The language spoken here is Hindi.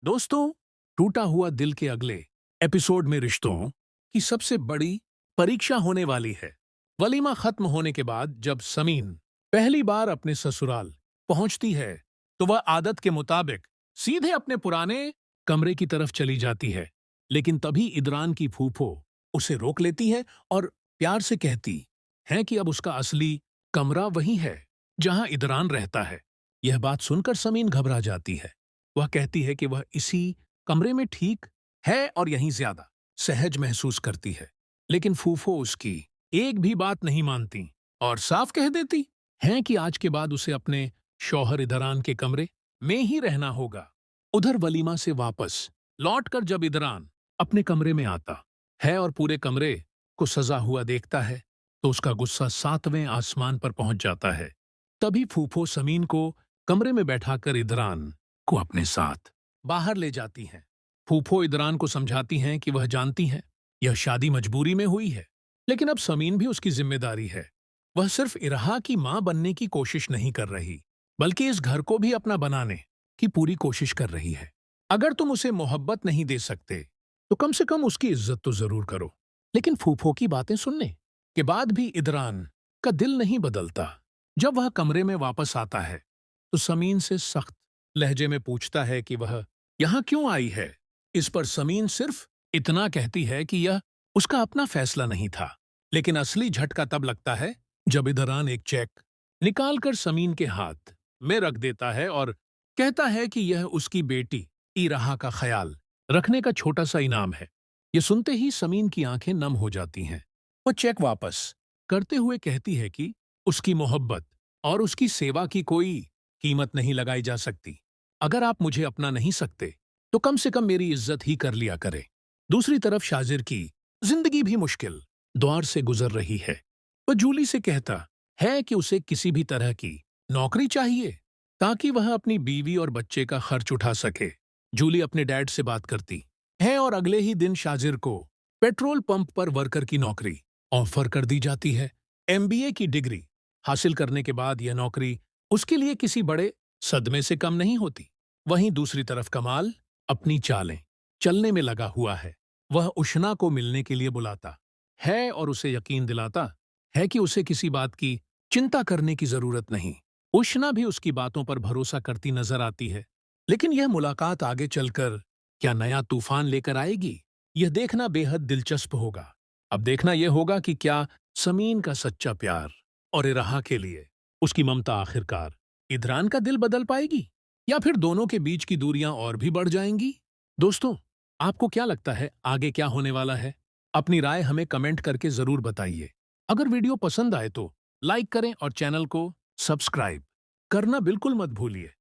दोस्तों, टूटा हुआ दिल के अगले एपिसोड में रिश्तों की सबसे बड़ी परीक्षा होने वाली है। वलीमा खत्म होने के बाद जब समीन पहली बार अपने ससुराल पहुंचती है, तो वह आदत के मुताबिक सीधे अपने पुराने कमरे की तरफ चली जाती है। लेकिन तभी इदरान की फूफो उसे रोक लेती है और प्यार से कहती है कि अब उसका असली कमरा वही है जहां इदरान रहता है। यह बात सुनकर समीन घबरा जाती है। वह कहती है कि वह इसी कमरे में ठीक है और यहीं ज्यादा सहज महसूस करती है। लेकिन फूफो उसकी एक भी बात नहीं मानती और साफ कह देती हैं कि आज के बाद उसे अपने शौहर इदरान के कमरे में ही रहना होगा। उधर वलीमा से वापस लौटकर जब इदरान अपने कमरे में आता है और पूरे कमरे को सजा हुआ देखता है, तो उसका गुस्सा 7वें आसमान पर पहुंच जाता है। तभी फूफो समीन को कमरे में बैठाकर इदरान को अपने साथ बाहर ले जाती हैं। फूफो इदरान को समझाती हैं कि वह जानती हैं यह शादी मजबूरी में हुई है, लेकिन अब समीन भी उसकी जिम्मेदारी है। वह सिर्फ इरहा की मां बनने की कोशिश नहीं कर रही, बल्कि इस घर को भी अपना बनाने की पूरी कोशिश कर रही है। अगर तुम उसे मोहब्बत नहीं दे सकते, तो कम से कम उसकी इज्जत तो जरूर करो। लेकिन फूफो की बातें सुनने के बाद भी इदरान का दिल नहीं बदलता। जब वह कमरे में वापस आता है, तो समीन से सख्त लहजे में पूछता है कि वह यहां क्यों आई है। इस पर समीन सिर्फ इतना कहती है कि यह उसका अपना फैसला नहीं था। लेकिन असली झटका तब लगता है जब इदरान एक चेक निकालकर समीन के हाथ में रख देता है और कहता है कि यह उसकी बेटी इराहा का ख्याल रखने का छोटा सा इनाम है। यह सुनते ही समीन की आंखें नम हो जाती हैं। वह चेक वापस करते हुए कहती है कि उसकी मोहब्बत और उसकी सेवा की कोई कीमत नहीं लगाई जा सकती। अगर आप मुझे अपना नहीं सकते, तो कम से कम मेरी इज्जत ही कर लिया करें। दूसरी तरफ शाजिर की जिंदगी भी मुश्किल दौर से गुजर रही है। वह जूली से कहता है कि उसे किसी भी तरह की नौकरी चाहिए ताकि वह अपनी बीवी और बच्चे का खर्च उठा सके। जूली अपने डैड से बात करती है और अगले ही दिन शाजिर को पेट्रोल पंप पर वर्कर की नौकरी ऑफर कर दी जाती है। एमबीए की डिग्री हासिल करने के बाद यह नौकरी उसके लिए किसी बड़े सदमे से कम नहीं होती। वहीं दूसरी तरफ कमाल अपनी चालें चलने में लगा हुआ है। वह उशना को मिलने के लिए बुलाता है और उसे यकीन दिलाता है कि उसे किसी बात की चिंता करने की जरूरत नहीं। उशना भी उसकी बातों पर भरोसा करती नजर आती है। लेकिन यह मुलाकात आगे चलकर क्या नया तूफान लेकर आएगी, यह देखना बेहद दिलचस्प होगा। अब देखना यह होगा कि क्या समीन का सच्चा प्यार और इराहा के लिए उसकी ममता आखिरकार इदरान का दिल बदल पाएगी, या फिर दोनों के बीच की दूरियां और भी बढ़ जाएंगी। दोस्तों, आपको क्या लगता है आगे क्या होने वाला है? अपनी राय हमें कमेंट करके जरूर बताइए। अगर वीडियो पसंद आए तो लाइक करें और चैनल को सब्सक्राइब करना बिल्कुल मत भूलिए।